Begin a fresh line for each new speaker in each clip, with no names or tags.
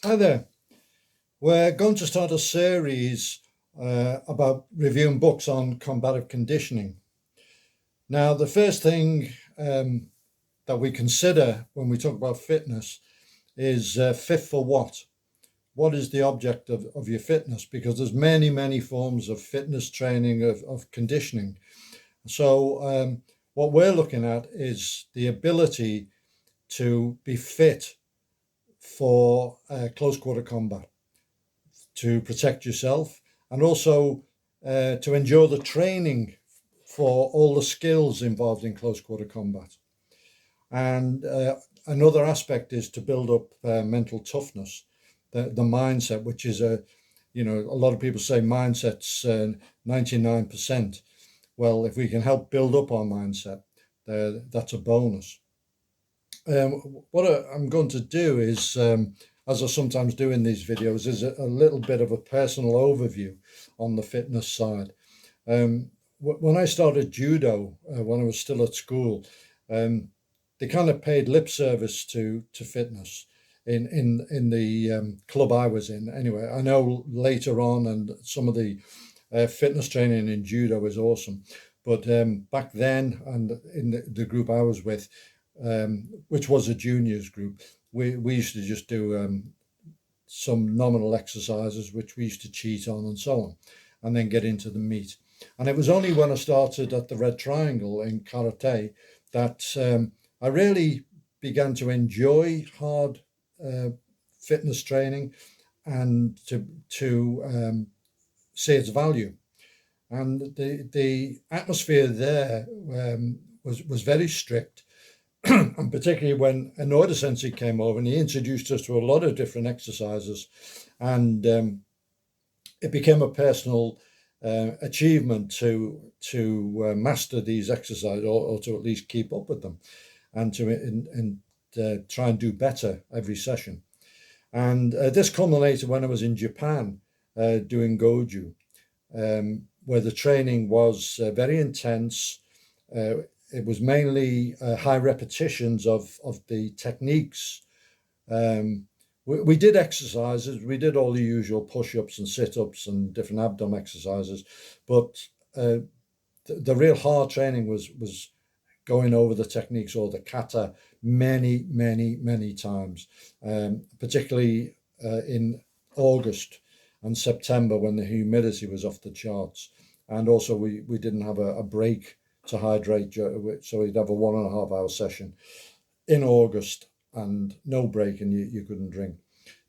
Hi there. We're going to start a series about reviewing books on combative conditioning. Now, the first thing that we consider when we talk about fitness is fit for what? What is the object of your fitness? Because there's many forms of fitness training, of conditioning. So what we're looking at is the ability to be fit for close quarter combat, to protect yourself, and also to endure the training for all the skills involved in close quarter combat. And another aspect is to build up mental toughness, the mindset, which is a lot of people say mindset's 99%. Well, if we can help build up our mindset, that's a bonus. What I'm going to do is, as I sometimes do in these videos, is a little bit of a personal overview on the fitness side. When I started judo, when I was still at school, they kind of paid lip service to fitness in the club I was in. Anyway, I know later on, and some of the fitness training in judo is awesome, but back then, and in the group I was with, which was a juniors group, we used to just do some nominal exercises, which we used to cheat on and so on, and then get into the meat. And it was only when I started at the Red Triangle in karate that I really began to enjoy hard fitness training and to see its value. And the atmosphere there was very strict. And particularly when an order sensei came over and he introduced us to a lot of different exercises, and it became a personal achievement to master these exercises, or to at least keep up with them, and to try and do better every session. And this culminated when I was in Japan doing Goju, where the training was very intense. It was mainly high repetitions of the techniques. We did exercises. We did all the usual push-ups and sit-ups and different abdomen exercises, but the real hard training was going over the techniques, or the kata, many times, particularly in August and September when the humidity was off the charts. And also we didn't have a break to hydrate, so we'd have a 1.5 hour session in August and no break, and you couldn't drink.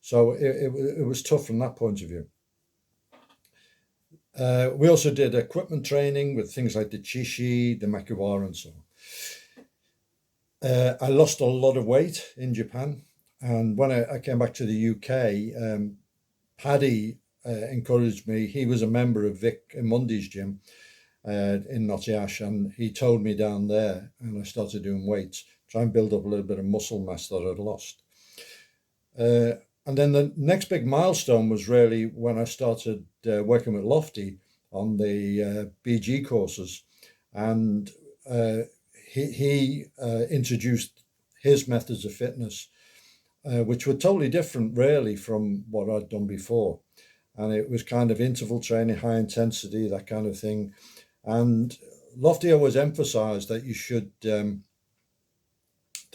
So it was tough from that point of view. We also did equipment training with things like the chishi, the makiwara, and so on. I lost a lot of weight in Japan, and when I came back to the UK, Paddy encouraged me. He was a member of Vic Mundy's gym in Nottingham, and he told me down there, and I started doing weights, try and build up a little bit of muscle mass that I'd lost. And then the next big milestone was really when I started working with Lofty on the BG courses, and he introduced his methods of fitness, which were totally different really from what I'd done before. And it was kind of interval training, high intensity, that kind of thing. And Lofty always emphasized that you should, the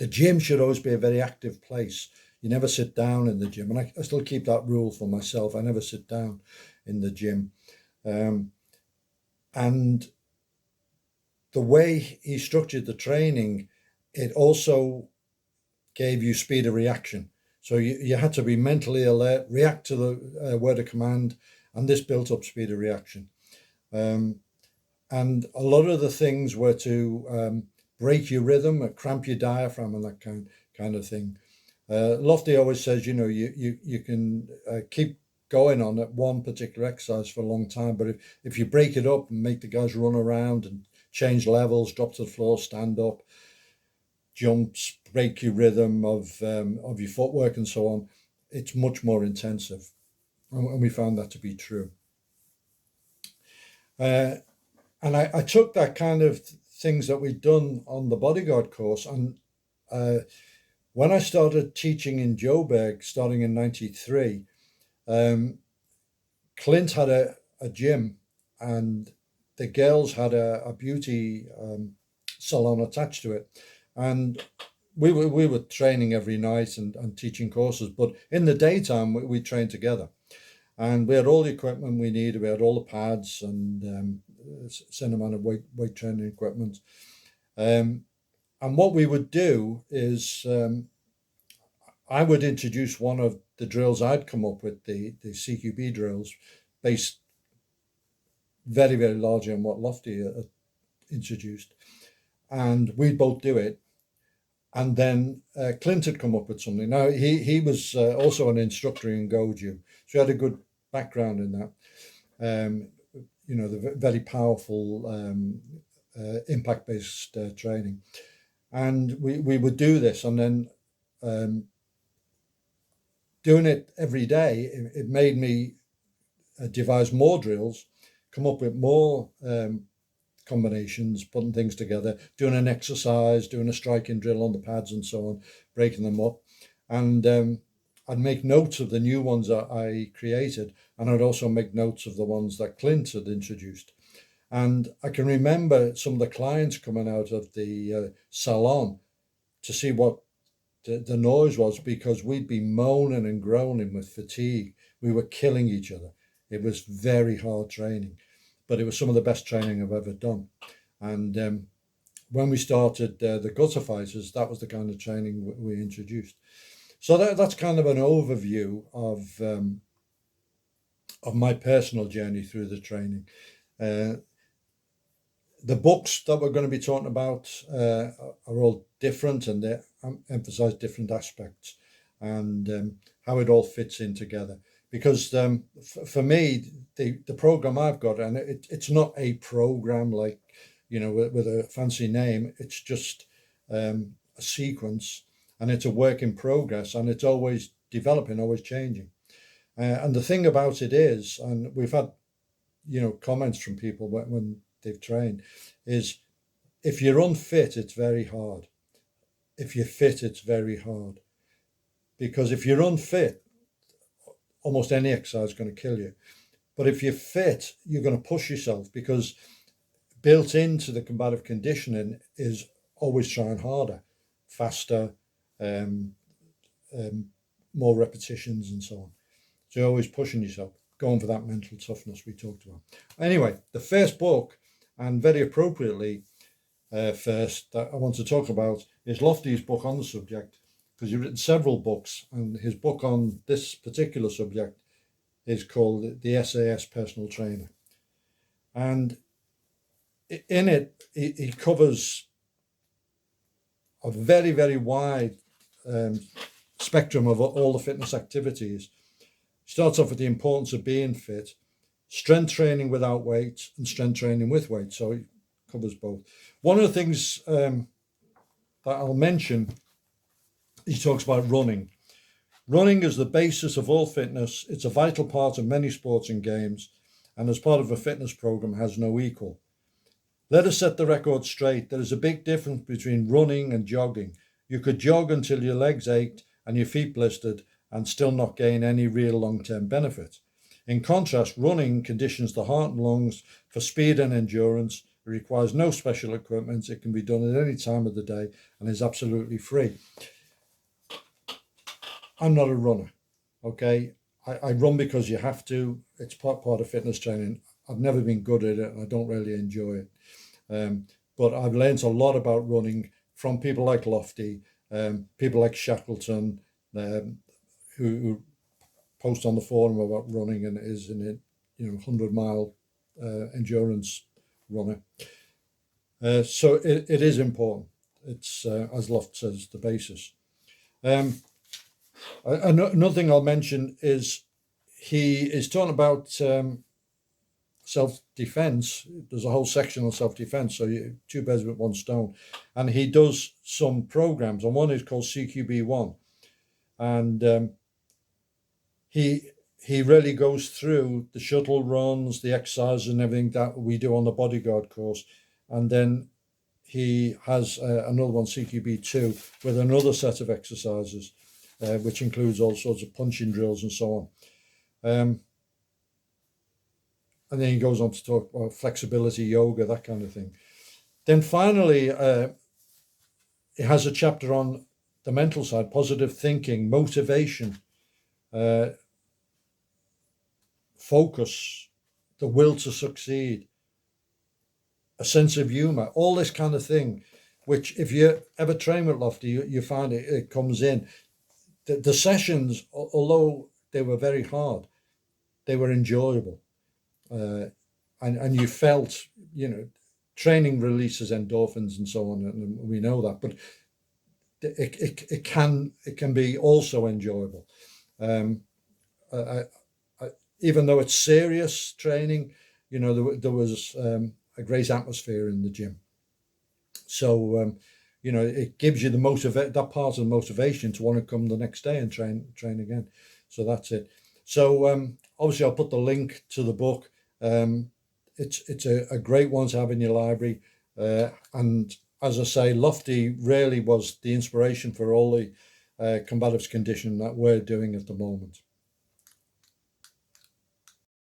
gym should always be a very active place. You never sit down in the gym. And I still keep that rule for myself. I never sit down in the gym. And the way he structured the training, it also gave you speed of reaction. So you had to be mentally alert, react to the word of command, and this built up speed of reaction. And a lot of the things were to break your rhythm, cramp your diaphragm, and that kind of thing. Lofty always says, you can keep going on at one particular exercise for a long time, but if you break it up and make the guys run around and change levels, drop to the floor, stand up, jumps, break your rhythm of your footwork and so on, it's much more intensive. And we found that to be true. And I took that kind of things that we'd done on the bodyguard course and When I started teaching in Joburg, starting in '93, Clint had a gym, and the girls had a beauty salon attached to it, and we were training every night and teaching courses. But in the daytime, we trained together, and we had all the equipment we needed. We had all the pads and same amount of weight training equipment. Um, and what we would do is I would introduce one of the drills I'd come up with, the Cqb drills, based very, very largely on what Lofty introduced. And we'd both do it. And then Clint had come up with something. Now, he was also an instructor in Goju, so he had a good background in that. The very powerful impact-based training. And we would do this, and then doing it every day, it made me devise more drills, come up with more combinations, putting things together, doing an exercise, doing a striking drill on the pads and so on, breaking them up. And I'd make notes of the new ones that I created, and I'd also make notes of the ones that Clint had introduced. And I can remember some of the clients coming out of the salon to see what the noise was, because we'd be moaning and groaning with fatigue. We were killing each other. It was very hard training, but it was some of the best training I've ever done. And when we started the gutter fighters, that was the kind of training we introduced. So that's kind of an overview of my personal journey through the training. The books that we're going to be talking about are all different, and they emphasize different aspects and how it all fits in together. Because for me, the program I've got, and it's not a program like, with a fancy name. It's just a sequence, and it's a work in progress, and it's always developing, always changing. And the thing about it is, and we've had, comments from people when they've trained, is if you're unfit, it's very hard. If you're fit, it's very hard. Because if you're unfit, almost any exercise is going to kill you. But if you're fit, you're going to push yourself, because built into the combative conditioning is always trying harder, faster, more repetitions and so on. So you're always pushing yourself, going for that mental toughness we talked about. Anyway, the first book, and very appropriately first, that I want to talk about is Lofty's book on the subject, because he's written several books, and his book on this particular subject is called the Sas Personal Trainer. And in it, he covers a very, very wide spectrum of all the fitness activities. Starts off with the importance of being fit, strength training without weights, and strength training with weights. So it covers both. One of the things that I'll mention, he talks about running. Running is the basis of all fitness. It's a vital part of many sports and games, and as part of a fitness program has no equal. Let us set the record straight. There is a big difference between running and jogging. You could jog until your legs ached and your feet blistered and still not gain any real long-term benefit. In contrast, running conditions the heart and lungs for speed and endurance. It requires no special equipment. It can be done at any time of the day and is absolutely free. I'm not a runner, okay? I run because you have to. It's part of fitness training. I've never been good at it, and I don't really enjoy it. But I've learned a lot about running from people like Lofty, people like Shackleton, who post on the forum about running and is in it, 100-mile endurance runner. So it is important. It's, as Loft says, the basis. Another thing I'll mention is he is talking about self-defense. There's a whole section on self-defense, so two birds with one stone. And he does some programs, and one is called Cqb1. And he really goes through the shuttle runs, the exercises and everything that we do on the bodyguard course. And then he has another one, CQB 2, with another set of exercises, which includes all sorts of punching drills and so on. And then he goes on to talk about flexibility, yoga, that kind of thing. Then finally, it has a chapter on the mental side, positive thinking, motivation, focus, the will to succeed, a sense of humor, all this kind of thing, which if you ever train with Lofty, you find it comes in. The sessions, although they were very hard, they were enjoyable. And you felt, training releases endorphins and so on, and we know that, but it can be also enjoyable. Even though it's serious training, there was a great atmosphere in the gym. So it gives you that part of the motivation to want to come the next day and train again. So that's it. So obviously I'll put the link to the book. It's a great one to have in your library, and as I say, Lofty really was the inspiration for all the combatives conditioning that we're doing at the moment.